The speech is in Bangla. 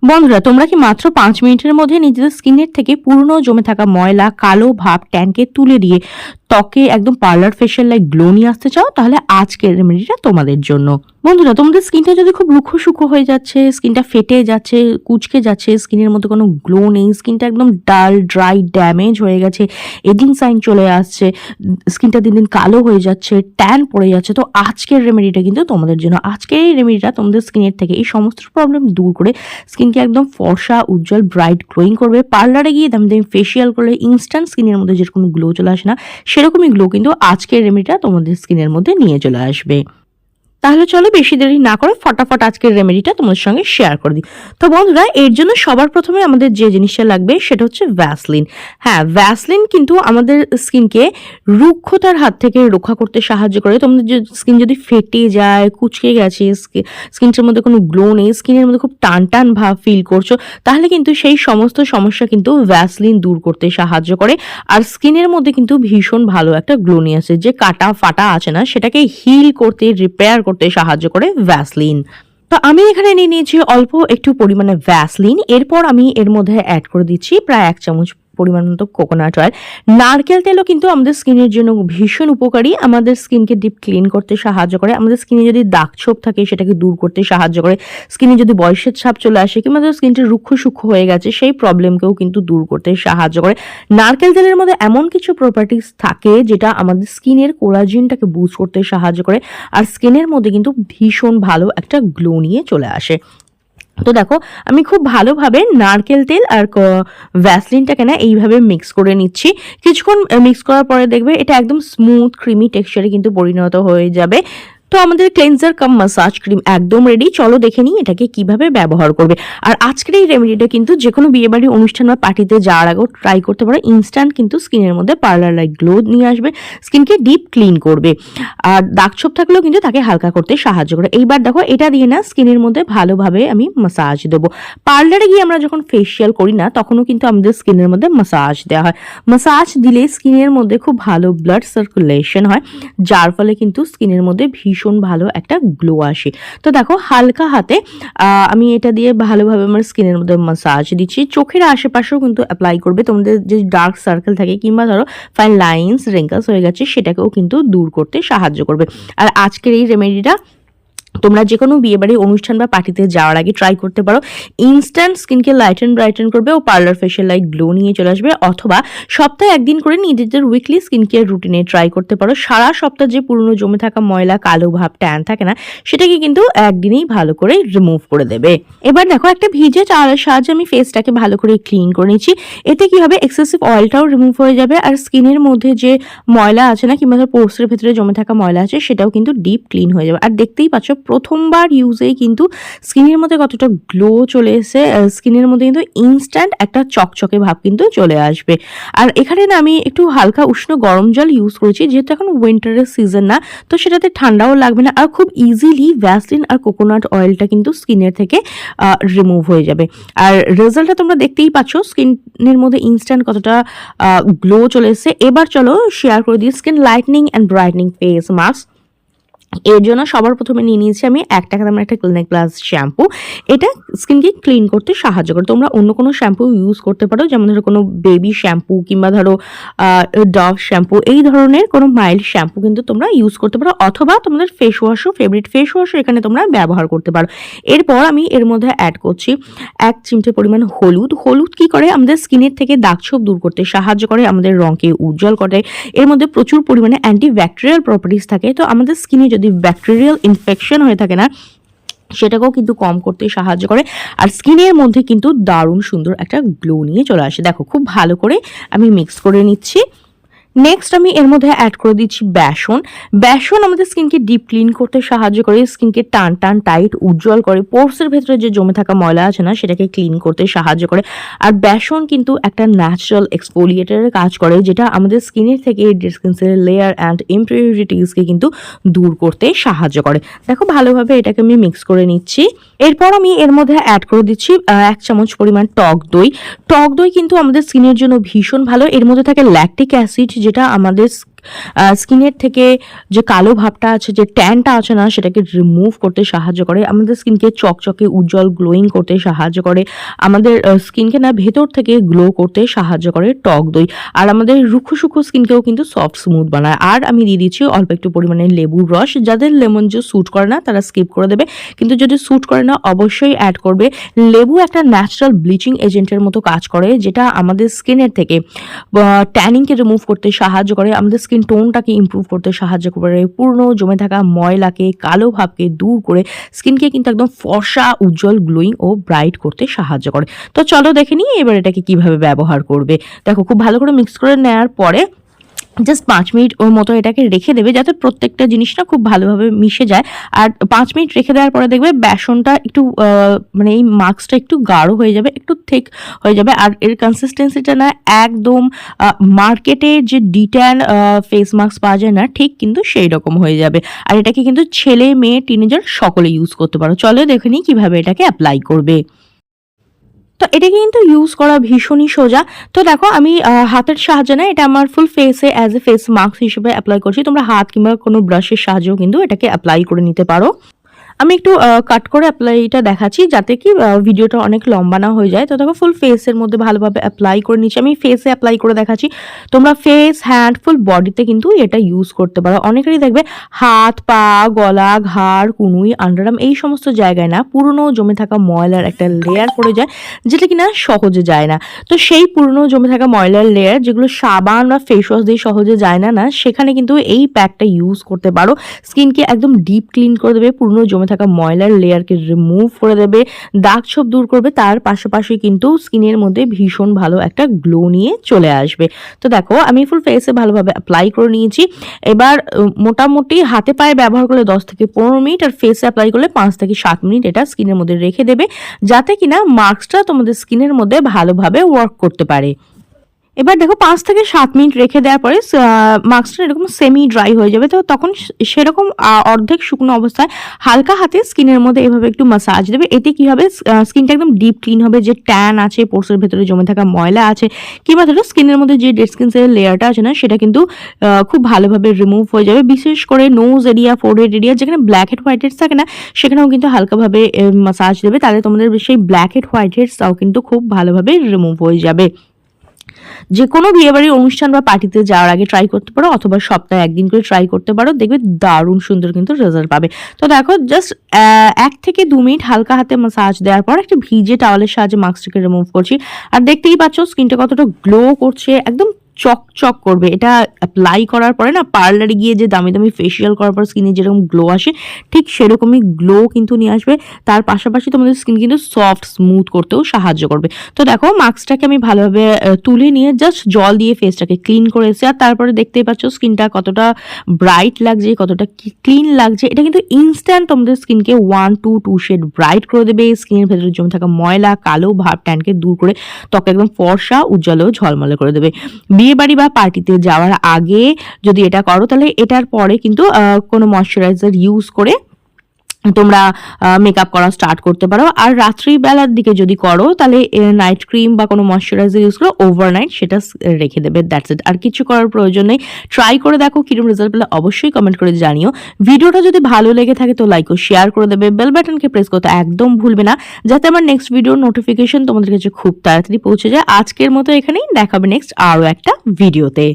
বন্ধুরা, তোমরা কি মাত্র 5 মিনিটের মধ্যে নিজেদের স্কিনের থেকে পুরনো জমে থাকা ময়লা, কালো ভাব, ট্যানকে তুলে দিয়ে ত্বকে একদম পার্লার ফেশিয়াল লাইক গ্লো নিয়ে আসতে চাও? তাহলে আজকের রেমেডিটা তোমাদের জন্য। বন্ধুরা, তোমাদের স্কিনটা যদি খুব রুক্ষ সুক্ষ হয়ে যাচ্ছে, স্কিনটা ফেটে যাচ্ছে, কুচকে যাচ্ছে, স্কিনের মধ্যে কোনো গ্লো নেই, স্কিনটা একদম ডাল, ড্রাই, ড্যামেজ হয়ে গেছে, এজিং সাইন চলে আসছে, স্কিনটা দিন দিন কালো হয়ে যাচ্ছে, ট্যান পড়ে যাচ্ছে, তো আজকের রেমেডিটা কিন্তু তোমাদের জন্য। আজকের এই রেমেডিটা তোমাদের স্কিনের থেকে এই সমস্ত প্রবলেম দূর করে স্কিনকে একদম ফর্সা, উজ্জ্বল, ব্রাইট, গ্লোয়িং করবে। পার্লারে গিয়ে দামি দামি ফেশিয়াল করলে ইনস্ট্যান্ট স্কিনের মধ্যে যেরকম গ্লো চলে আসে না, সেরকমই গ্লো কিন্তু আজকের রেমেডিটা তোমাদের স্কিনের মধ্যে নিয়ে চলে আসবে। তাহলে চলো বেশি দেরি না করে ফটাফট আজকের রেমেডিটা তোমাদের সঙ্গে শেয়ার করে দিই। তো বন্ধুরা, এর জন্য সবার প্রথমে আমাদের যে জিনিসটা লাগবে সেটা হচ্ছে ভ্যাসলিন। হ্যাঁ, ভ্যাসলিন কিন্তু আমাদের স্কিনকে রুক্ষতার হাত থেকে রক্ষা করতে সাহায্য করে। তোমাদের স্কিন যদি ফেটে যায়, কুচকে গেছে, স্কিনটার মধ্যে কোনো গ্লো নেই, স্কিনের মধ্যে খুব টান টান ভাব ফিল করছো, তাহলে কিন্তু সেই সমস্ত সমস্যা কিন্তু ভ্যাসলিন দূর করতে সাহায্য করে। আর স্কিনের মধ্যে কিন্তু ভীষণ ভালো একটা গ্লো নিয়ে আসে। যে কাটা ফাটা আছে না, সেটাকে হিল করতে, রিপেয়ার করতে সাহায্য করে ভ্যাসলিন। তো আমি এখানে নিয়ে নিয়েছি অল্প একটু পরিমাণে ভ্যাসলিন। এরপর আমি এর মধ্যে অ্যাড করে দিচ্ছি প্রায় 1 চামচ পরিমাণ মতো কোকোনাট অয়েল। নারকেল তেলও কিন্তু আমাদের স্কিনের জন্য ভীষণ উপকারী। আমাদের স্কিনকে ডিপ ক্লিন করতে সাহায্য করে। আমাদের স্কিনে যদি দাগ ছোপ থাকে সেটাকে দূর করতে সাহায্য করে। স্কিনে যদি বয়সের ছাপ চলে আসে কিংবা স্কিনটা রুক্ষ সূক্ষ্ম হয়ে গেছে, সেই প্রবলেমকেও কিন্তু দূর করতে সাহায্য করে। নারকেল তেলের মধ্যে এমন কিছু প্রপার্টিস থাকে যেটা আমাদের স্কিনের কোলাজিনটাকে বুস্ট করতে সাহায্য করে, আর স্কিনের মধ্যে কিন্তু ভীষণ ভালো একটা গ্লো নিয়ে চলে আসে। তো দেখো, আমি খুব ভালোভাবে নারকেল তেল আর ভ্যাসলিনটাকে না এইভাবে মিক্স করে নিচ্ছি। কিছুক্ষণ মিক্স করার পরে দেখবে এটা একদম স্মুথ ক্রিমি টেক্সচারে কিন্তু পরিণত হয়ে যাবে। তো আমাদের ক্লেনজার কাম মাসাজ ক্রিম একদম রেডি। চলো দেখে নিই এটাকে কিভাবে ব্যবহার করবে। আর আজকের এই রেমেডিটা কিন্তু যে কোনো বিয়েবাড়ি অনুষ্ঠান বা পার্টিতে যাওয়ার আগেও ট্রাই করতে পারো। ইনস্ট্যান্ট কিন্তু স্কিনের মধ্যে পার্লার লাইক গ্লো নিয়ে আসবে, স্কিনকে ডিপ ক্লিন করবে, আর দাগ ছোপ থাকলেও কিন্তু তাকে হালকা করতে সাহায্য করে। এইবার দেখো, এটা দিয়ে না স্কিনের মধ্যে ভালোভাবে আমি মাসাজ দেবো। পার্লারে গিয়ে আমরা যখন ফেসিয়াল করি না, তখনও কিন্তু আমাদের স্কিনের মধ্যে মাসাজ দেওয়া হয়। মাসাজ দিলে স্কিনের মধ্যে খুব ভালো ব্লাড সার্কুলেশন হয়, যার ফলে কিন্তু স্কিনের মধ্যে ভীষণ ভালো একটা গ্লো আসে। তো দেখো, হালকা হাতে আমি এটা দিয়ে ভালোভাবে আমার স্কিনের মধ্যে মাসাজ দিচ্ছি। চোখের আশেপাশেও কিন্তু অ্যাপ্লাই করবে। তোমাদের যে ডার্ক সার্কেল থাকে কিংবা ধরো ফাইন লাইন্স, রিঙ্কলস হয়ে গেছে, সেটাকেও কিন্তু দূর করতে সাহায্য করবে। আর আজকের এই রেমেডিটা তোমরা যে কোনো বিয়েবাড়ি অনুষ্ঠান বা পার্টিতে যাওয়ার আগে ট্রাই করতে পারো। ইনস্ট্যান্ট স্কিনকে লাইটেন ব্রাইটেন করবে ও পার্লার ফেশিয়াল লাইক গ্লো নিয়ে চলে আসবে। অথবা সপ্তাহে একদিন করে নিজেদের উইকলি স্কিন কেয়ার রুটিনে ট্রাই করতে পারো। সারা সপ্তাহ যে পুরনো জমে থাকা ময়লা, কালো ভাব, ট্যান থাকে না, সেটাকে কিন্তু একদিনেই ভালো করে রিমুভ করে দেবে। এবার দেখো, একটা ভিজে টাওয়ালের সাহায্যে আমি ফেসটাকে ভালো করে ক্লিন করে নিচ্ছি। এতে কি হবে, এক্সেসিভ অয়েলটাও রিমুভ হয়ে যাবে, আর স্কিনের মধ্যে যে ময়লা আছে না কিংবা পোর্সের ভেতরে জমে থাকা ময়লা আছে, সেটাও কিন্তু ডিপ ক্লিন হয়ে যাবে। আর দেখতেই পাচ্ছ, প্রথমবার ইউজেই কিন্তু স্কিনের মধ্যে কতটা গ্লো চলে এসে, স্কিনের মধ্যে কিন্তু ইনস্ট্যান্ট একটা চকচকে ভাব কিন্তু চলে আসবে। আর এখানে না আমি একটু হালকা উষ্ণ গরম জল ইউজ করেছি, যেহেতু এখন উইন্টারের সিজন না, তো সেটাতে ঠান্ডাও লাগবে না, আর খুব ইজিলি ভ্যাসলিন আর কোকোনাট অয়েলটা কিন্তু স্কিনের থেকে রিমুভ হয়ে যাবে। আর রেজাল্টটা তোমরা দেখতেই পাচ্ছ, স্কিনের মধ্যে ইনস্ট্যান্ট কতটা গ্লো চলে এসেছে। এবার চলো শেয়ার করে দিই skin lightning and brightening face mask. এর জন্য সবার প্রথমে নিয়ে নিয়েছি আমি 1 টাকা দামের একটা ক্লিনিক প্লাস শ্যাম্পু। এটা স্কিনকে ক্লিন করতে সাহায্য করে। তোমরা অন্য কোনো শ্যাম্পু ইউজ করতে পারো, যেমন ধরো কোনো বেবি শ্যাম্পু কিংবা ধরো ডভ শ্যাম্পু, এই ধরনের কোনো মাইল্ড শ্যাম্পু কিন্তু তোমরা ইউজ করতে পারো। অথবা তোমাদের ফেস ওয়াশও, ফেভারিট ফেস ওয়াশও এখানে তোমরা ব্যবহার করতে পারো। এরপর আমি এর মধ্যে অ্যাড করছি 1 চিমটে পরিমাণ হলুদ। হলুদ কি করে, আমাদের স্কিনের থেকে দাগ ছোপ দূর করতে সাহায্য করে, আমাদের রঙকে উজ্জ্বল করে। এর মধ্যে প্রচুর পরিমাণে অ্যান্টি ব্যাকটেরিয়াল প্রপার্টিস থাকে। তো আমাদের স্কিনে যদি ব্যাকটেরিয়াল ইনফেকশন হয়ে থাকে না, সেটাকেও কিন্তু কম করতে সাহায্য করে, আর স্কিনের মধ্যে কিন্তু দারুণ সুন্দর একটা গ্লো নিয়ে চলে আসে। দেখো, খুব ভালো করে আমি মিক্স করে নিচ্ছি। নেক্সট আমি এর মধ্যে অ্যাড করে দিচ্ছি বেসন। বেসন আমাদের স্কিনকে ডিপ ক্লিন করতে সাহায্য করে, স্কিনকে টান টান টাইট উজ্জ্বল করে, পোর্সের ভেতরে যে জমে থাকা ময়লা আছে না, সেটাকে ক্লিন করতে সাহায্য করে। আর বেসন কিন্তু একটা ন্যাচারাল এক্সফোলিয়েটারের কাজ করে, যেটা আমাদের স্কিনের থেকে ডেড স্কিন সেলের লেয়ার অ্যান্ড ইমপিউরিটিসকে কিন্তু দূর করতে সাহায্য করে। দেখো, ভালোভাবে এটাকে আমি মিক্স করে নিচ্ছি। এরপর আমি এর মধ্যে অ্যাড করে দিচ্ছি 1 চামচ পরিমাণ টক দই। টক দই কিন্তু আমাদের স্কিনের জন্য ভীষণ ভালো। এর মধ্যে থাকে ল্যাকটিক অ্যাসিড, যেটা আমাদের স্কিনের থেকে যে কালো ভাবটা আছে, যে ট্যানটা আছে না, সেটাকে রিমুভ করতে সাহায্য করে, আমাদের স্কিনকে চকচকে উজ্জ্বল গ্লোয়িং করতে সাহায্য করে, আমাদের স্কিনকে না ভেতর থেকে গ্লো করতে সাহায্য করে টক দই। আর আমাদের রুক্ষ সূক্ষ্ম স্কিনকেও কিন্তু সফট স্মুথ বানায়। আর আমি দিয়ে দিচ্ছি অল্প একটু পরিমাণে লেবুর রস। যাদের লেমন জুস স্যুট করে না তারা স্কিপ করে দেবে, কিন্তু যদি স্যুট করে না অবশ্যই অ্যাড করবে। লেবু একটা ন্যাচারাল ব্লিচিং এজেন্টের মতো কাজ করে, যেটা আমাদের স্কিনের থেকে ট্যানিংকে রিমুভ করতে সাহায্য করে, আমাদের স্কিন টোনটাকে ইমপ্রুভ করতে সাহায্য করে, পুরনো জমে থাকা ময়লাকে, কালো ভাবকে দূর করে স্কিনকে কিন্তু একদম ফর্সা, উজ্জ্বল, গ্লোয়িং ও ব্রাইট করতে সাহায্য করে। তো চলো দেখে নিই এবার এটাকে কিভাবে ব্যবহার করবে। দেখো, খুব ভালো করে মিক্স করে নেওয়ার পরে জাস্ট 5 মিনিট ওর মতো এটাকে রেখে দেবে, যাতে প্রত্যেকটা জিনিস না খুব ভালোভাবে মিশে যায়। আর 5 মিনিট রেখে দেওয়ার পরে দেখবে বেসনটা একটু মানে এই মাস্কটা একটু গাঢ় হয়ে যাবে, একটু থিক হয়ে যাবে। আর এর কনসিস্টেন্সিটা না একদম মার্কেটে যে ডিট্যান ফেস মাস্ক পাওয়া যায় না, ঠিক কিন্তু সেই রকম হয়ে যাবে। আর এটাকে কিন্তু ছেলে, মেয়ে, টিনেজার সকলে ইউজ করতে পারো। চলো দেখে নিই কীভাবে এটাকে অ্যাপ্লাই করবে। তো এটাকে কিন্তু ইউজ করা ভীষণই সোজা। তো দেখো, আমি হাতের সাহায্যে না, এটা আমার ফুল ফেসে অ্যাজ এ ফেস মাস্ক হিসেবে অ্যাপ্লাই করছি। তোমরা হাত কিংবা কোনো ব্রাশের সাহায্যেও কিন্তু এটাকে অ্যাপ্লাই করে নিতে পারো। আমি একটু কাট করে অ্যাপ্লাইটা দেখাচ্ছি, যাতে কি ভিডিওটা অনেক লম্বা না হয়ে যায়। তো দেখো, ফুল ফেসের মধ্যে ভালোভাবে অ্যাপ্লাই করে নিচ্ছি। আমি ফেসে অ্যাপ্লাই করে দেখাচ্ছি, তোমরা ফেস, হ্যান্ড, ফুল বডিতে কিন্তু এটা ইউজ করতে পারো। অনেকেরই দেখবে হাত, পা, গলা, ঘাড়, কুনুই, আন্ডারআর্ম এই সমস্ত জায়গায় না পুরনো জমে থাকা ময়লার একটা লেয়ার পড়ে যায়, যেটা কিনা সহজে যায় না। তো সেই পুরনো জমে থাকা ময়লার লেয়ার, যেগুলো সাবান বা ফেস ওয়াশ দিয়ে সহজে যায় না, সেখানে কিন্তু এই প্যাকটা ইউজ করতে পারো। স্কিনকে একদম ডিপ ক্লিন করে দেবে, পুরনো জমে থাকা ময়লার লেয়ারকে রিমুভ করে দেবে, দাগ ছোপ দূর করবে, তার পাশাপাশি কিন্তু স্কিনের মধ্যে ভীষণ ভালো একটা গ্লো নিয়ে চলে আসবে। তো দেখো, আমি ফুল ফেসে ভালোভাবে অ্যাপ্লাই করে নিয়েছি। এবার মোটামুটি হাতে পায়ে ব্যবহার করলে 10 থেকে 15 মিনিট, আর ফেসে অ্যাপ্লাই করলে 5 থেকে 7 মিনিট এটা স্কিনের মধ্যে রেখে দেবে, যাতে কিনা মাস্কটা তোমাদের স্কিনের মধ্যে ভালোভাবে ওয়ার্ক করতে পারে। এবার দেখো, 5 থেকে 7 মিনিট রেখে দেওয়ার পরে মাস্কটা এরকম সেমি ড্রাই হয়ে যাবে। তো তখন সেরকম অর্ধেক শুকনো অবস্থায় হালকা হাতে স্কিনের মধ্যে এভাবে একটু মাসাজ দেবে। এতে কি হবে, স্কিনটা একদম ডিপ ক্লিন হবে, যে ট্যান আছে, পোর্সের ভেতরে জমে থাকা ময়লা আছে, কিংবা ধরো স্কিনের মধ্যে যে ডেড স্কিন সেলের লেয়ারটা আছে না, সেটা কিন্তু খুব ভালোভাবে রিমুভ হয়ে যাবে। বিশেষ করে নোজ এরিয়া, ফোরহেড এরিয়া, যেখানে ব্ল্যাক হেড হোয়াইট হেডস থাকে না, সেখানেও কিন্তু হালকাভাবে মাসাজ দেবে, তাহলে তোমাদের সেই ব্ল্যাক হেড হোয়াইট হেডসটাও কিন্তু খুব ভালোভাবে রিমুভ হয়ে যাবে। যে কোনো বিয়েবাড়ির অনুষ্ঠান বা পার্টিতে যাওয়ার আগে ট্রাই করতে পারো, অথবা সপ্তাহে একদিন করে ট্রাই করতে পারো, দেখবে দারুণ সুন্দর কিন্তু রেজাল্ট পাবে। তো দেখো, জাস্ট 1 থেকে 2 মিনিট হালকা হাতে মাসাজ দেওয়ার পর একটা ভিজে টাওয়ালের সাহায্যে মাস্কটাকে রিমুভ করছি। আর দেখতেই পাচ্ছ স্কিনটা কতটা গ্লো করছে, একদম চকচক করবে। এটা অ্যাপ্লাই করার পরে না, পার্লারে গিয়ে যে দামি দামি ফেসিয়াল করার পর স্কিনে যেরকম গ্লো আসে, ঠিক সেরকমই গ্লো কিন্তু নিয়ে আসবে। তার পাশাপাশি তোমাদের স্কিন কিন্তু সফট স্মুথ করতেও সাহায্য করবে। তো দেখো, মাস্কটাকে আমি ভালোভাবে তুলে নিয়ে জাস্ট জল দিয়ে ফেসটাকে ক্লিন করে এসেছি। আর তারপরে দেখতেই পাচ্ছ স্কিনটা কতটা ব্রাইট লাগছে, কতটা ক্লিন লাগছে। এটা কিন্তু ইনস্ট্যান্ট তোমাদের স্কিনকে 1 to 2 শেড ব্রাইট করে দেবে। স্কিনের ভেতরে জমে থাকা ময়লা, কালো ভাব, ট্যানকে দূর করে ত্বকে একদম ফর্সা, উজ্জ্বল ও ঝলমলে করে দেবে। বিয়ে বাড়ি বা পার্টিতে যাওয়ার আগে যদি এটা করো, তাহলে এটার পরে কিন্তু কোনো ময়শ্চারাইজার ইউজ করে তোমরা মেকআপ করা স্টার্ট করতে পারো। আর রাত্রিবেলার দিকে যদি করো, তাহলে নাইট ক্রিম বা কোনো ময়শ্চারাইজার ইউজ করো, ওভারনাইট সেটা রেখে দেবে। দ্যাটস ইট, আর কিছু করার প্রয়োজন নেই। ট্রাই করে দেখো, কিরকম রেজাল্ট পেলে অবশ্যই কমেন্ট করে জানিও। ভিডিওটা যদি ভালো লেগে থাকে তো লাইক ও শেয়ার করে দেবে, বেল বাটনকে প্রেস করতে একদম ভুলবে না, যাতে আমার নেক্সট ভিডিওর নোটিফিকেশন তোমাদের কাছে খুব তাড়াতাড়ি পৌঁছে যায়। আজকের মতো এখানেই, দেখাবে নেক্সট আরও একটা ভিডিওতে।